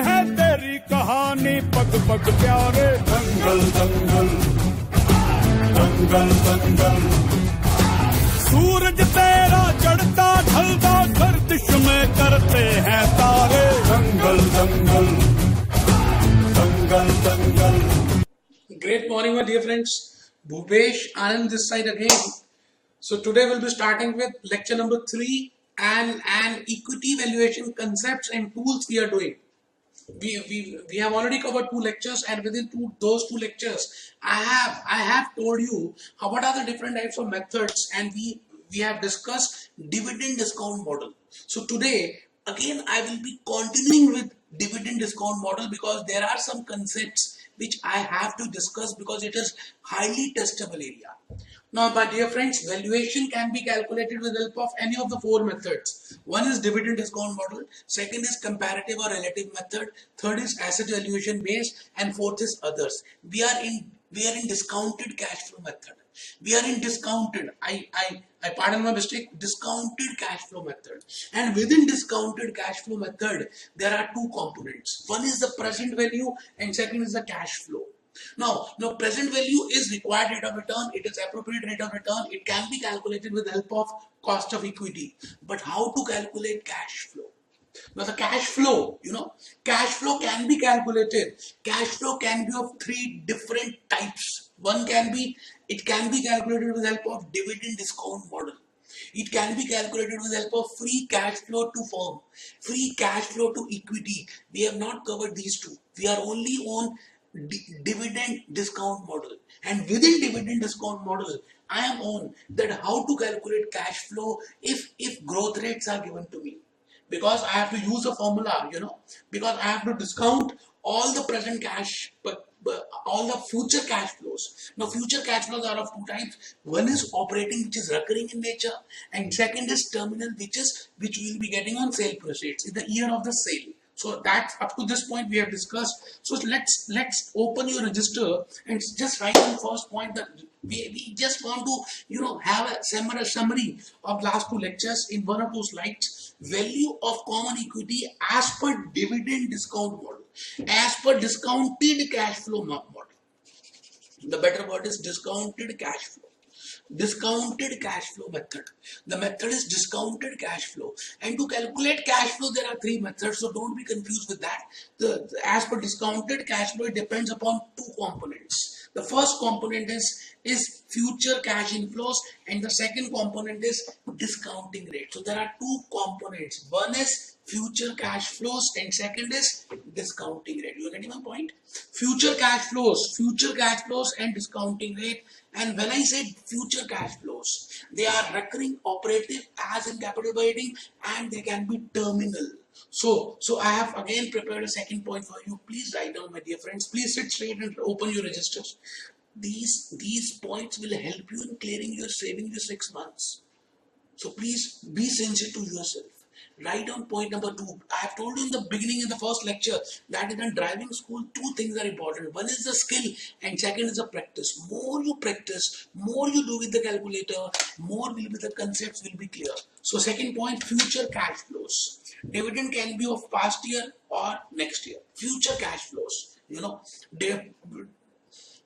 है तेरी कहानी पग पग प्यारे दंगल दंगल दंगल दंगल सूरज तेरा चढ़ता ढलता गर्दिश में करते हैं तारे दंगल दंगल दंगल दंगल. Great morning, my dear friends. Bhupesh Anand this side again. So today we'll be starting with lecture number 3 and equity valuation concepts and tools we are doing. We have already covered 2 lectures, and within those two lectures I have told you what are the different types of methods, and we have discussed dividend discount model. So today again I will be continuing with dividend discount model because there are some concepts which I have to discuss because it is highly testable area. Now, my dear friends, valuation can be calculated with the help of any of the 4 methods. One is dividend discount model, second is comparative or relative method, third is asset valuation based, and fourth is others. We are in discounted cash flow method. We are in discounted, I pardon my mistake, discounted cash flow method. And within discounted cash flow method, there are 2 components. One is the present value and second is the cash flow. Now present value is required rate of return, it is appropriate rate of return, it can be calculated with the help of cost of equity. But how to calculate cash flow? Now the cash flow, cash flow can be calculated. Cash flow can be of 3 different types. One can be, it can be calculated with the help of dividend discount model. It can be calculated with the help of free cash flow to firm, free cash flow to equity. We have not covered these 2. We are only on dividend discount model, and within dividend discount model I am on that how to calculate cash flow if growth rates are given to me, because I have to use a formula, because I have to discount all the present cash but all the future cash flows. Now future cash flows are of 2 types. One is operating, which is recurring in nature, and second is terminal, which we will be getting on sale proceeds in the year of the sale. So that's up to this point we have discussed. So let's open your register and just write on first point that we just want to have a summary of last 2 lectures in 1 or 2 slides. Value of common equity as per dividend discount model, as per discounted cash flow model. The better word is discounted cash flow. Discounted cash flow method. The method is discounted cash flow, and to calculate cash flow there are 3 methods, so don't be confused with that. As per discounted cash flow, it depends upon 2 components. The first component is future cash inflows, and the second component is discounting rate. So there are 2 components. One is future cash flows and second is discounting rate. You are getting my point? Future cash flows and discounting rate. And when I say future cash flows, they are recurring, operative, as in capital budgeting, and they can be terminal. So I have again prepared a second point for you. Please write down, my dear friends. Please sit straight and open your registers. These points will help you in clearing your saving the 6 months. So please be sincere to yourself. Write down point number 2. I have told you in the beginning in the first lecture that in a driving school 2 things are important. One is the skill and second is the practice. More you practice, more you do with the calculator, more will be the concepts will be clear. So second point, future cash flows. Dividend can be of past year or next year. Future cash flows,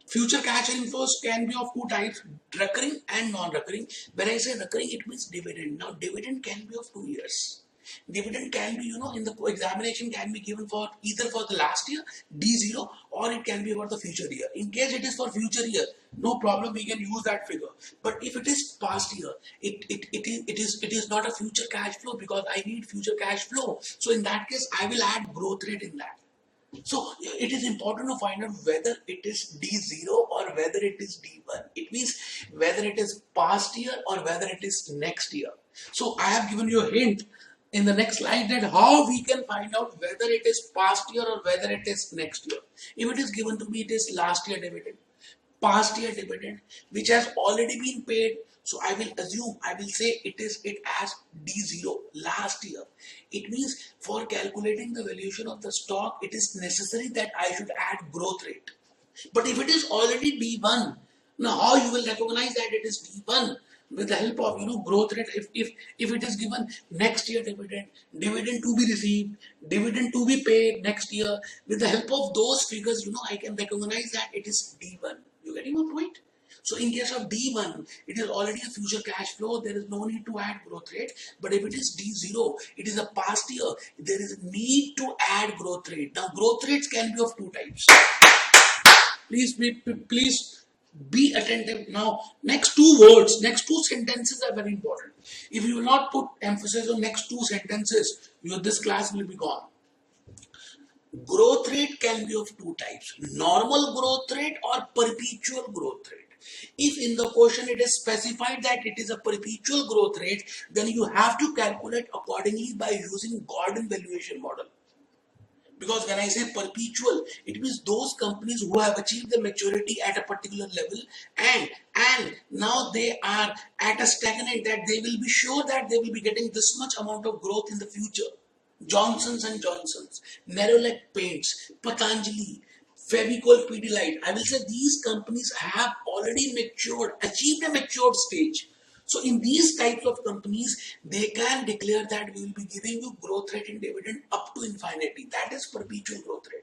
future cash inflows can be of 2 types, recurring and non-recurring. When I say recurring, it means dividend. Now dividend can be of 2 years. Dividend can be, in the examination can be given for either for the last year, D0, or it can be for the future year. In case it is for future year, no problem, we can use that figure. But if it is past year, it is not a future cash flow because I need future cash flow. So in that case, I will add growth rate in that. So it is important to find out whether it is D0 or whether it is D1. It means whether it is past year or whether it is next year. So I have given you a hint in the next slide that how we can find out whether it is past year or whether it is next year. If it is given to me, it is last year dividend, past year dividend, which has already been paid. So I will say it as D0, last year. It means for calculating the valuation of the stock, it is necessary that I should add growth rate. But if it is already D1, now how you will recognize that it is D1? with the help of growth rate. If it is given next year dividend to be received, dividend to be paid next year, with the help of those figures, I can recognize that it is D1. You getting my point? So in case of D1, it is already a future cash flow. There is no need to add growth rate. But if it is D0, it is a past year. There is a need to add growth rate. Now growth rates can be of two types. Please be attentive. Now next two words, next two sentences are very important. If you will not put emphasis on next two sentences, this class will be gone. Growth rate can be of two types: normal growth rate or perpetual growth rate. If in the question it is specified that it is a perpetual growth rate, then you have to calculate accordingly by using Gordon valuation model. Because when I say perpetual, it means those companies who have achieved the maturity at a particular level and now they are at a stagnant, that they will be sure that they will be getting this much amount of growth in the future. Johnson's and Johnson's, Nerolac Paints, Patanjali, Fevicol Pidilite, I will say these companies have already matured, achieved a matured stage. So in these types of companies, they can declare that we will be giving you growth rate in dividend up to infinity. That is perpetual growth rate.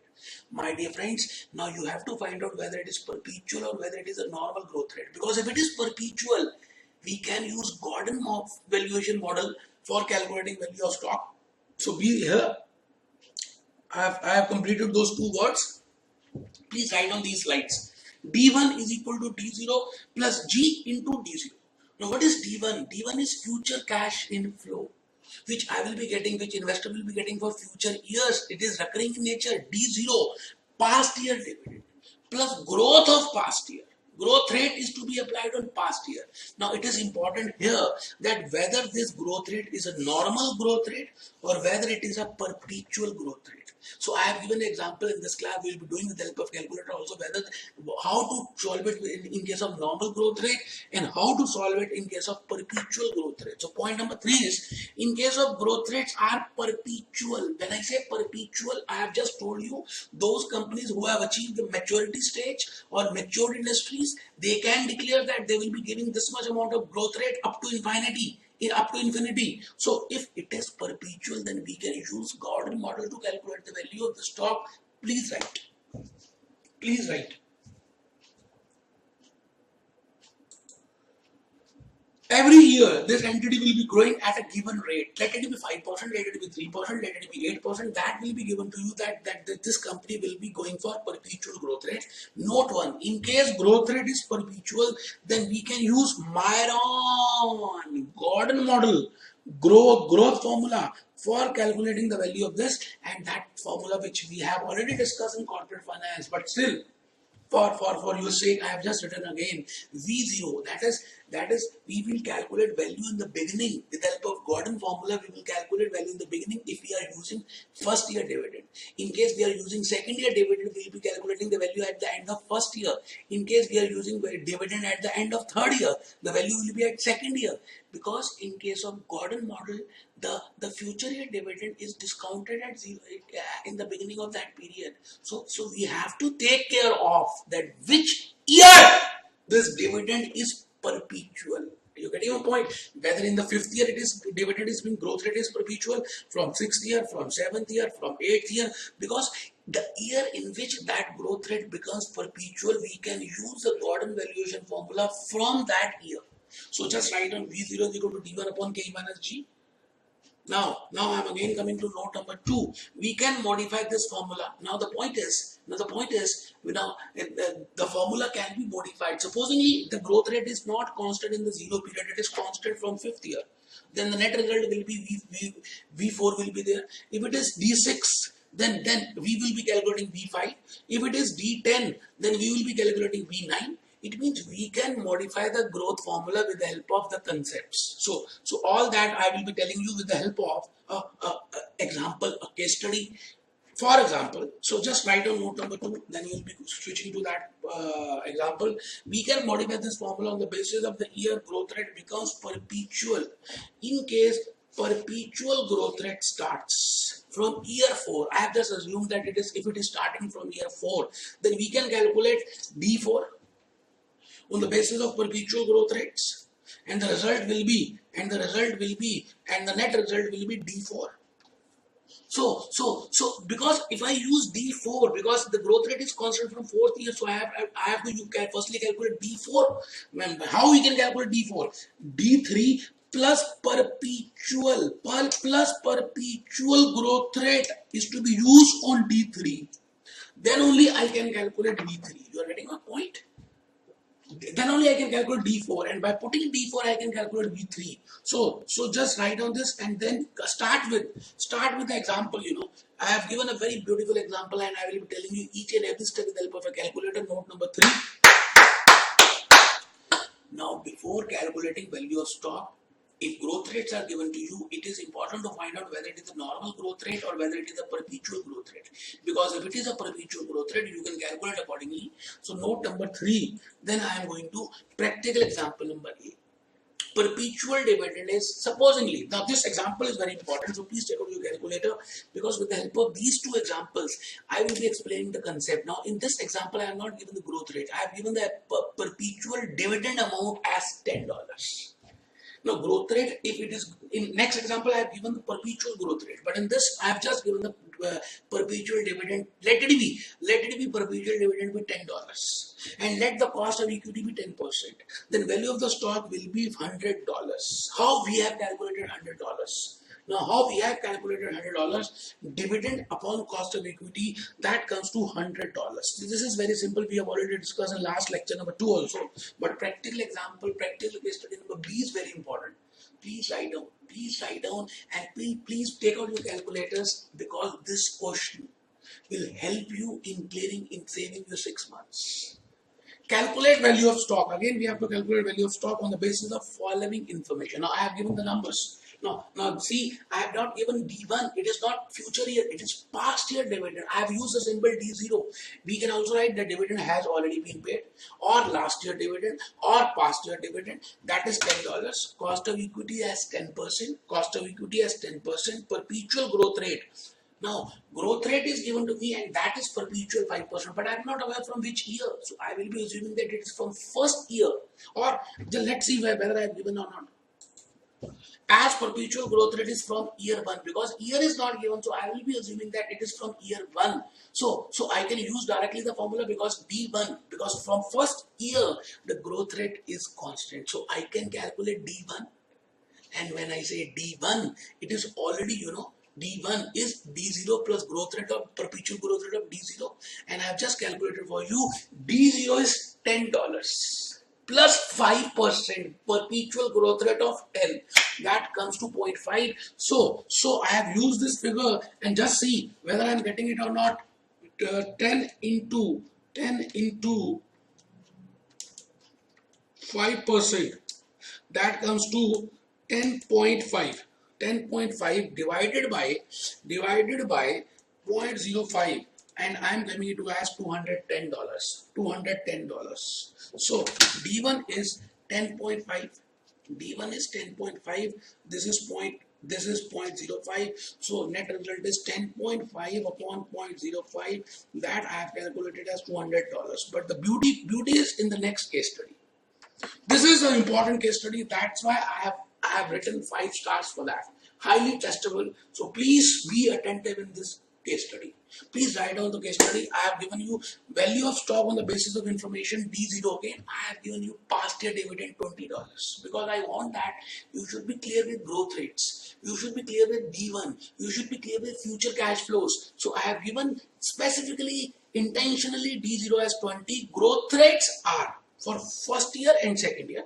My dear friends, now you have to find out whether it is perpetual or whether it is a normal growth rate. Because if it is perpetual, we can use Gordon valuation model for calculating value of stock. So be here. I have completed those two words. Please write on these slides. D1 is equal to D0 plus G into D0. Now what is D1? D1 is future cash inflow, which I will be getting, which investor will be getting for future years. It is recurring in nature. D0, past year dividend plus growth of past year. Growth rate is to be applied on past year. Now it is important here that whether this growth rate is a normal growth rate or whether it is a perpetual growth rate. So I have given an example in this class. We will be doing with the help of calculator also whether how to solve it in case of normal growth rate and how to solve it in case of perpetual growth rate. So point number 3 is, in case of growth rates are perpetual. When I say perpetual, I have just told you those companies who have achieved the maturity stage or matured industries, they can declare that they will be giving this much amount of growth rate up to infinity. So if it is perpetual, then we can use Gordon model to calculate the value of the stock. Please write. Please write. Every year, this entity will be growing at a given rate. Let it be 5%, let it be 3%, let it be 8%. That will be given to you that this company will be going for perpetual growth rate. Note 1. In case growth rate is perpetual, then we can use Myron Gordon model growth formula for calculating the value of this, and that formula which we have already discussed in corporate finance, but still for your sake, I have just written again V0. That is we will calculate value in the beginning with the help of Gordon formula. We will calculate value in the beginning if we are using first year dividend. In case we are using second year dividend, we will be calculating the value at the end of first year. In case we are using dividend at the end of third year, the value will be at second year. Because in case of Gordon model, the future year dividend is discounted at 0 in the beginning of that period. So we have to take care of that which year this dividend is perpetual. You getting your point? Whether in the 5th year it is dividend is being growth rate is perpetual, from 6th year, from 7th year, from 8th year, because the year in which that growth rate becomes perpetual, we can use the Gordon valuation formula from that year. So just write on V0 is equal to D1 upon K minus G. Now I am again coming to note number 2. We can modify this formula. Now the point is, the formula can be modified. Supposingly the growth rate is not constant in the 0 period, it is constant from 5th year. Then the net result will be V4 will be there. If it is D6, then we will be calculating V5. If it is D10, then we will be calculating V9. It means we can modify the growth formula with the help of the concepts. So all that I will be telling you with the help of example, a case study. For example, so just write on note number 2, then you will be switching to that example. We can modify this formula on the basis of the year growth rate becomes perpetual. In case perpetual growth rate starts from year 4, I have just assumed that if it is starting from year 4, then we can calculate D4 on the basis of perpetual growth rates. and the result will be, and the net result will be D4. So because if I use D4, because the growth rate is constant from fourth year, so I have to firstly calculate D4. How we can calculate D4? D3 plus perpetual growth rate is to be used on D3. Then only I can calculate D3. You are getting my point? Then only I can calculate D4, and by putting D4 I can calculate D3. So just write down this and then start with the example. I have given a very beautiful example, and I will be telling you each and every step with the help of a calculator. Note number 3. Now, before calculating value of stock, if growth rates are given to you, it is important to find out whether it is a normal growth rate or whether it is a perpetual growth rate. Because if it is a perpetual growth rate, you can calculate accordingly. So note number 3, then I am going to practical example number 8. Perpetual dividend is supposedly, now this example is very important, so please take out your calculator, because with the help of these two examples, I will be explaining the concept. Now in this example, I have not given the growth rate, I have given the perpetual dividend amount as $10. Now growth rate, if it is, in next example I have given the perpetual growth rate, but in this I have just given the perpetual dividend. Let it be perpetual dividend be $10, and let the cost of equity be 10%. Then value of the stock will be $100. How we have calculated $100? Now, how we have calculated $100, dividend upon cost of equity, that comes to $100. This is very simple. We have already discussed in last lecture number 2 also. But practical example, practical case study number B is very important. Please write down, and please take out your calculators, because this question will help you in saving you 6 months. Calculate value of stock. Again, we have to calculate value of stock on the basis of following information. Now, I have given the numbers. Now see, I have not given D1. It is not future year. It is past year dividend. I have used the symbol D0. We can also write the dividend has already been paid, or last year dividend, or past year dividend. That is $10. Cost of equity as 10%. Cost of equity as 10%. Perpetual growth rate. Now, growth rate is given to me, and that is perpetual 5%, but I am not aware from which year. So, I will be assuming that it is from first year, or let's see whether I have given or not. As perpetual growth rate is from year 1, because year is not given, so I will be assuming that it is from year 1. So I can use directly the formula, because D1, because from first year the growth rate is constant. So I can calculate D1, and when I say D1, it is already, D1 is D0 plus growth rate of perpetual growth rate of D0, and I have just calculated for you. D0 is $10 plus 5% perpetual growth rate of 10, that comes to 0.5. So I have used this figure, and just see whether I am getting it or not. 10 into 5%, that comes to 10.5. 10.5 divided by 0.05, and I am coming it to as $210. So D1 is 10.5. D1 is 10.5. This is 0.05. So net result is 10.5 upon 0.05. That I have calculated as $200. But the beauty is in the next case study. This is an important case study. That's why I have written 5 stars for that. Highly testable. So please be attentive in this case study. Please write down the case study. I have given you value of stock on the basis of information D0. Again, I have given you past year dividend $20, because I want that you should be clear with growth rates. You should be clear with D1. You should be clear with future cash flows. So I have given specifically, intentionally D0 as 20. Growth rates are for first year and second year,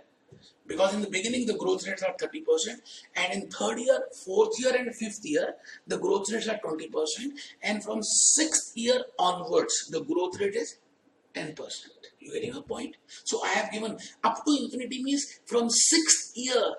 because in the beginning the growth rates are 30%, and in third year, fourth year and fifth year the growth rates are 20%, and from sixth year onwards the growth rate is 10%. You getting a point? So I have given up to infinity, means from sixth year,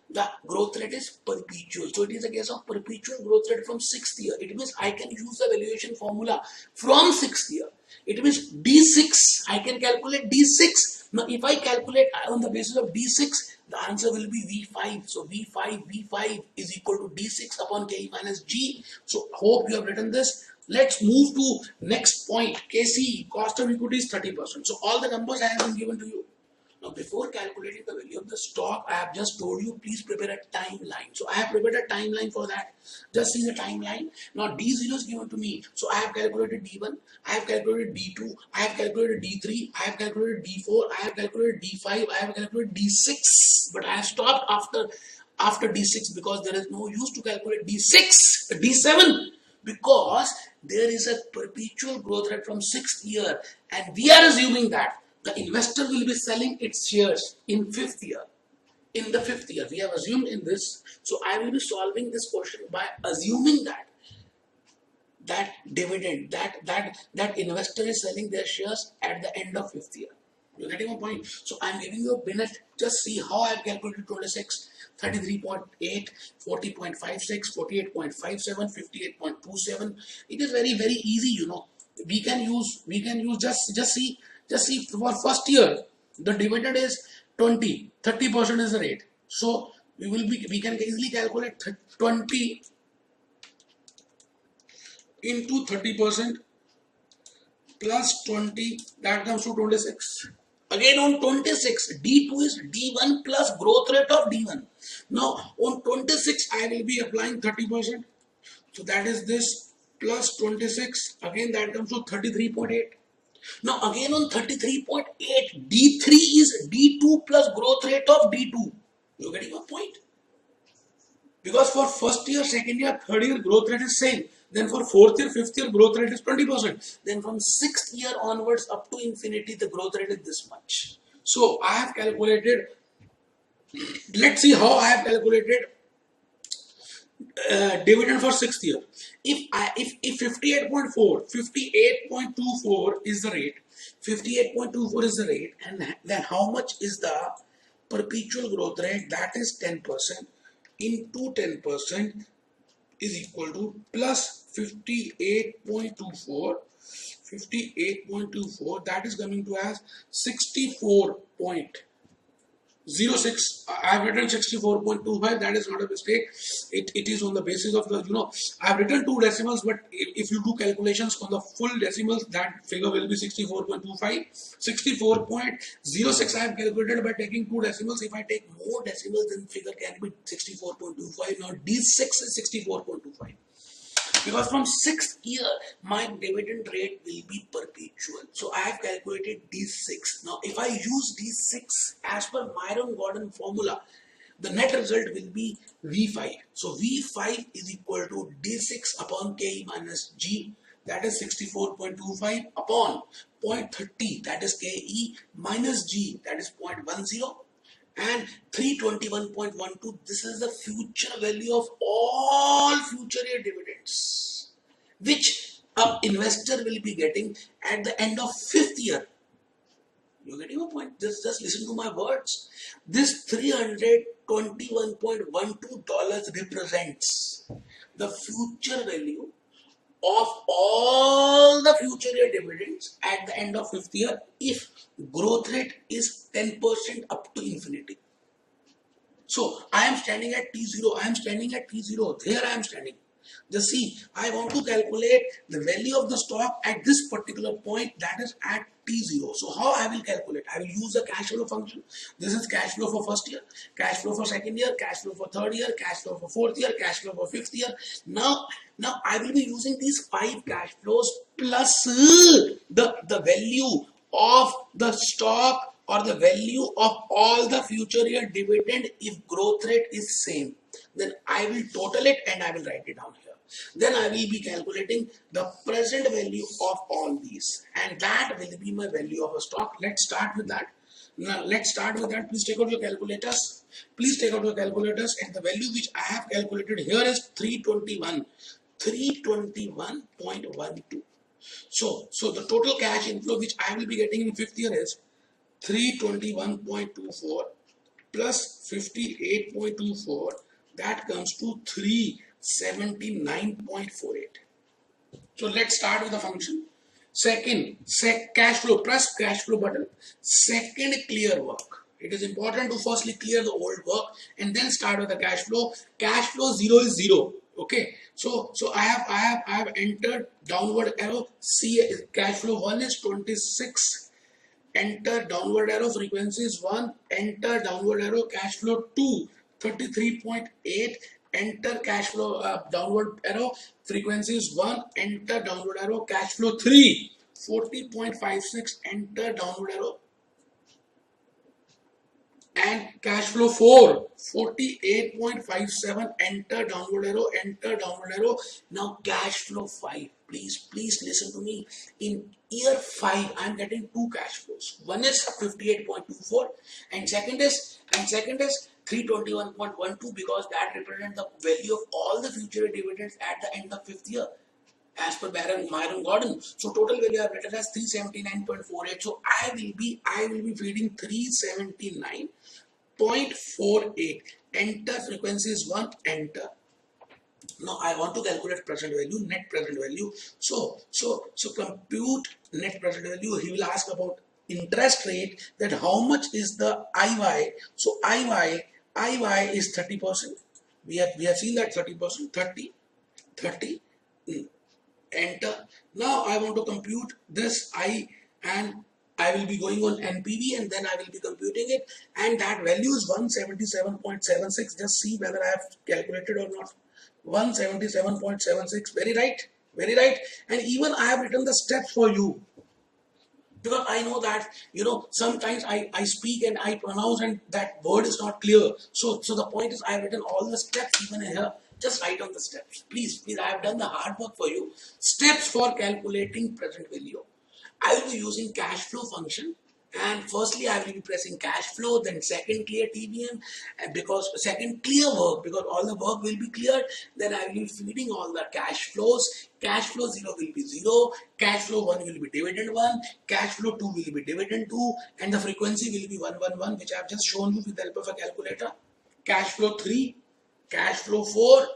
the growth rate is perpetual. So it is a case of perpetual growth rate from sixth year. It means I can use the valuation formula from sixth year. It means D6, I can calculate D6. Now if I calculate on the basis of D6, the answer will be V5. So V5 is equal to D6 upon K minus G. So hope you have written this. Let's move to next point. KC, cost of equity is 30%. So all the numbers I have been given to you. Now, before calculating the value of the stock, I have just told you, please prepare a timeline. So I have prepared a timeline for that. Just see the timeline. Now, D0 is given to me. So I have calculated D1, I have calculated D2, I have calculated D3, I have calculated D4, I have calculated D5, I have calculated D6. But I have stopped after D6 because there is no use to calculate D6, D7. Because there is a perpetual growth rate from 6th year, and we are assuming that the investor will be selling its shares in 5th year. In the 5th year, we have assumed in this. So I will be solving this question by assuming that dividend, that investor is selling their shares at the end of 5th year. You're getting my point? So I'm giving you a minute. Just see how I've calculated 26, 33.8, 40.56, 48.57, 58.27. It is very, very easy, you know. We can use just see for first year the dividend is 20, 30% is the rate. So we can easily calculate 20 into 30% plus 20, that comes to 26. Again on 26, D2 is D1 plus growth rate of D1. Now on 26, I will be applying 30%. So that is this plus 26. Again that comes to 33.8. Now again on 33.8, D3 is D2 plus growth rate of D2. You getting my point? Because for first year, second year, third year growth rate is same. Then for fourth year, fifth year growth rate is 20%. Then from sixth year onwards up to infinity, the growth rate is this much. So I have calculated. Let's see how I have calculated dividend for sixth year. If 58.24 is the rate, 58.24 is the rate, and then how much is the perpetual growth rate? That is 10% into 10% is equal to plus 58.24. 58.24, that is coming to as 64.06. I have written 64.25. That is not a mistake. It is on the basis of the, I have written two decimals, but if you do calculations on the full decimals, that figure will be 64.25. 64.06 I have calculated by taking two decimals. If I take more decimals, then figure can be 64.25. Now D6 is 64.25. Because from 6th year, my dividend rate will be perpetual. So I have calculated D6. Now, if I use D6 as per Myron-Gordon formula, the net result will be V5. So V5 is equal to D6 upon KE minus G. That is 64.25 upon 0.30. That is KE minus G. That is 0.10. And 321.12, this is the future value of all future year dividends, which an investor will be getting at the end of 5th year. You're getting a point? Just listen to my words. This $321.12 represents the future value of all the future year dividends at the end of 5th year if growth rate is 10% up to infinity. So I am standing at T0. I am standing at T0. There I am standing. Just see, I want to calculate the value of the stock at this particular point, that is at T0. So how I will calculate? I will use the cash flow function. This is cash flow for first year, cash flow for second year, cash flow for third year, cash flow for fourth year, cash flow for fifth year. Now I will be using these 5 cash flows plus the value of the stock or the value of all the future year dividend if growth rate is same. Then I will total it and I will write it down here. Then I will be calculating the present value of all these, and that will be my value of a stock. Let's start with that. Now let's start with that. Please take out your calculators. Please take out your calculators, and the value which I have calculated here is 321.12. So the total cash inflow which I will be getting in 5th year is 321.24 plus 58.24. That comes to 379.48. So let's start with the function. Second, cash flow, press cash flow button. Second, clear work. It is important to firstly clear the old work and then start with the cash flow. Cash flow 0 is 0. Okay, so I have entered downward arrow. See, cash flow 1 is 26. Enter downward arrow, frequency is 1. Enter downward arrow, cash flow 2, 33.8. Enter cash flow downward arrow, frequency is 1. Enter downward arrow, cash flow 3, 40.56. Enter downward arrow, and cash flow 4, 48.57. Enter downward arrow, enter downward arrow. Now cash flow 5, please listen to me. In year 5 I am getting two cash flows. One is 58.24 and second is 321.12, because that represents the value of all the future dividends at the end of 5th year as per Myron Gordon. So total value I have written as 379.48. So I will be feeding 379.48. Enter, frequency is 1. Enter. Now I want to calculate present value, net present value. So compute net present value. He will ask about interest rate, that how much is the IY. So IY is 30%. We have seen that 30%, 30. Enter. Now I want to compute this and I will be going on NPV, and then I will be computing it, and that value is 177.76. Just see whether I have calculated or not. 177.76. Very right. And even I have written the steps for you, because I know that sometimes I speak and I pronounce and that word is not clear. So the point is I have written all the steps even here. Just write on the steps. Please, I have done the hard work for you. Steps for calculating present value. I will be using cash flow function. And firstly, I will be pressing cash flow, then second clear TBM, and because second clear work, because all the work will be cleared, then I will be feeding all the cash flows. Cash flow 0 will be 0, cash flow 1 will be dividend 1, cash flow 2 will be dividend 2, and the frequency will be 111, which I have just shown you with the help of a calculator. Cash flow 3, cash flow 4,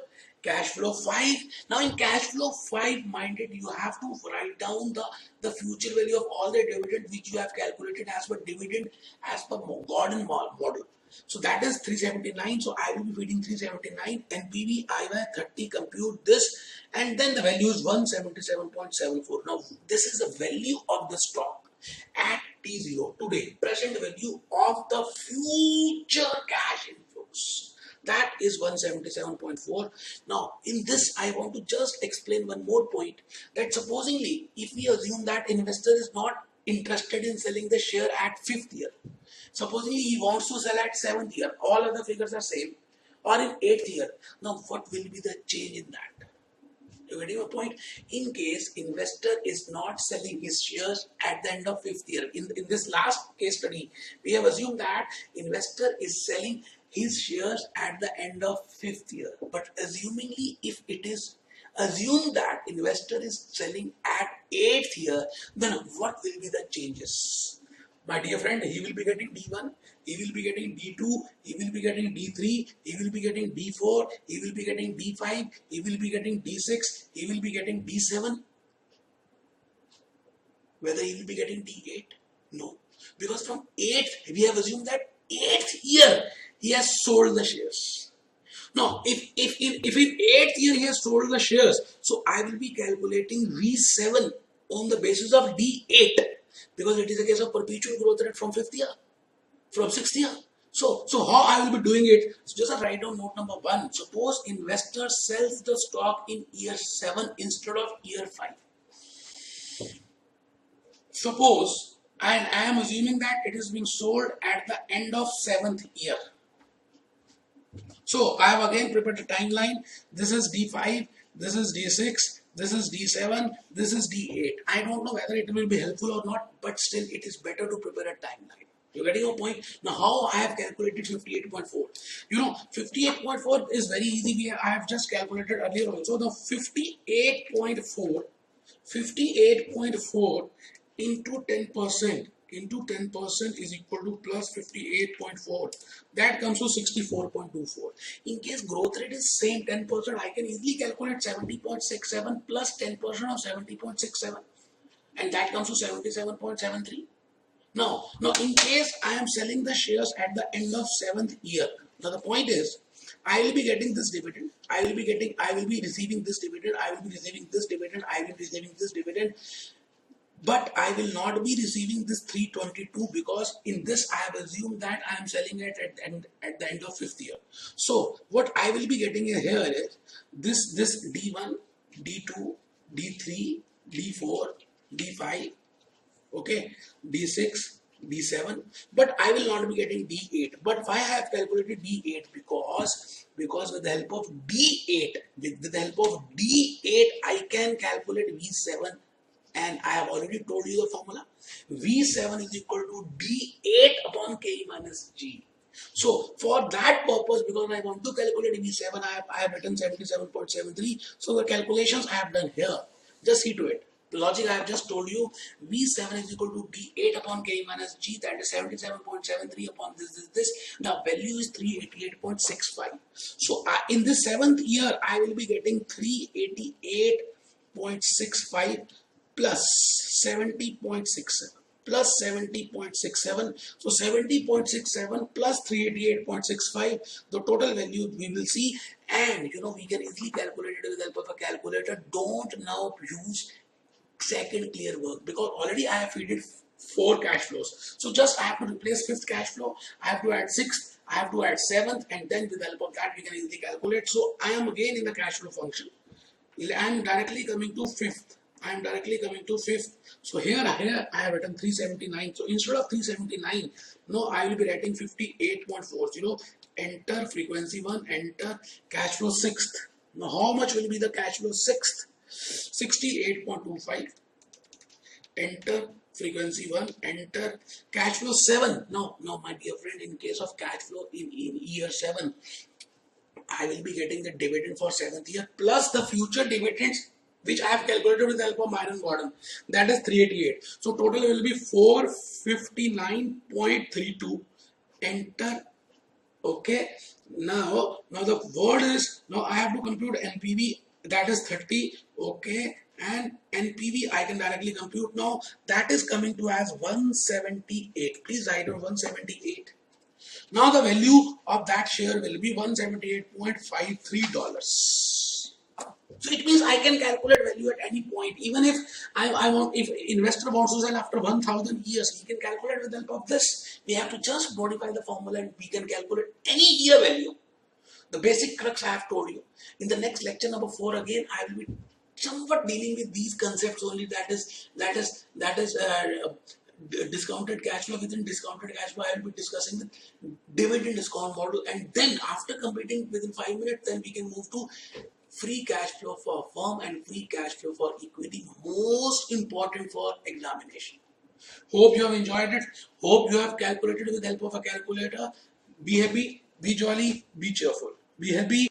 cash flow 5. Now in cash flow 5, minded, you have to write down the future value of all the dividend which you have calculated as per dividend as per Gordon model. So that is 379. So I will be feeding 379. NPV IY 30. Compute this, and then the value is 177.74. Now this is the value of the stock at T0 today. Present value of the future cash inflows. That is 177.4. Now, in this, I want to just explain one more point. That supposingly, if we assume that investor is not interested in selling the share at 5th year, supposingly he wants to sell at 7th year, all other figures are same, or in 8th year. Now, what will be the change in that? You getting my point? In case investor is not selling his shares at the end of 5th year, in this last case study, we have assumed that investor is selling his shares at the end of 5th year. But assumingly, if it is assumed that investor is selling at 8th year, then what will be the changes? My dear friend, he will be getting D1, he will be getting D2, he will be getting D3, he will be getting D4, he will be getting D5, he will be getting D6, he will be getting D7. Whether he will be getting D8? No. Because from 8th, we have assumed that 8th year, he has sold the shares. Now, if in 8th year he has sold the shares, so I will be calculating V7 on the basis of D8, because it is a case of perpetual growth rate from 5th year, from 6th year. So how I will be doing it? So just write down note number 1. Suppose investor sells the stock in year 7 instead of year 5. Suppose, and I am assuming that it is being sold at the end of 7th year. So I have again prepared a timeline. This is D5, this is D6, this is D7, this is D8. I don't know whether it will be helpful or not, but still it is better to prepare a timeline. You getting your point? Now how I have calculated 58.4. 58.4 is very easy. I have just calculated earlier also. The 58.4 into 10% is equal to plus 58.4. That comes to 64.24. In case growth rate is same 10%, I can easily calculate 70.67 plus 10% of 70.67, and that comes to 77.73. Now in case I am selling the shares at the end of 7th year, now the point is I will be getting this dividend. I will be receiving this dividend. I will be receiving this dividend. I will be receiving this dividend. But I will not be receiving this 322 because in this I have assumed that I am selling it at the end of 5th year. So what I will be getting here is this D1, D2, D3, D4, D5, okay, D6, D7, but I will not be getting D8. But why I have calculated D8? Because with the help of D8, with the help of D8, I can calculate V7, and I have already told you the formula. V7 is equal to D8 upon K minus G. So for that purpose, because I want to calculate V7, I have written 77.73. So the calculations I have done here. Just see to it. The logic I have just told you, V7 is equal to D8 upon K minus G, that is 77.73 upon this. The value is 388.65. So in the 7th year, I will be getting 388.65 plus 70.67 plus 70.67. So 70.67 plus 388.65, the total value we will see, and we can easily calculate it with the help of a calculator. Don't now use second clear work because already I have fed 4 cash flows. So just I have to replace 5th cash flow, I have to add 6th, I have to add 7th, and then with the help of that we can easily calculate. So I am again in the cash flow function. I am directly coming to 5th. So here I have written 379. So instead of 379, no, I will be writing 58.40. Enter frequency 1, enter cash flow 6th. Now how much will be the cash flow 6th? 68.25. Enter frequency 1, enter cash flow 7. Now my dear friend, in case of cash flow in year 7, I will be getting the dividend for 7th year plus the future dividends which I have calculated with the help of Myron Gordon. That is 388. So total will be 459.32. Enter. Okay. Now the word is, now I have to compute NPV, that is 30. Okay. And NPV I can directly compute now. That is coming to as 178. Please write down 178. Now the value of that share will be $178.53. So it means I can calculate value at any point. Even if if investor wants to sell after 1,000 years, he can calculate with the help of this. We have to just modify the formula and we can calculate any year value. The basic crux I have told you. In the next lecture number 4 again, I will be somewhat dealing with these concepts only. That is discounted cash flow. Within discounted cash flow, I will be discussing the dividend discount model, and then after completing within 5 minutes, then we can move to free cash flow for firm and free cash flow for equity, most important for examination. Hope you have enjoyed it. Hope you have calculated with the help of a calculator. Be happy, be jolly, be cheerful. Be happy.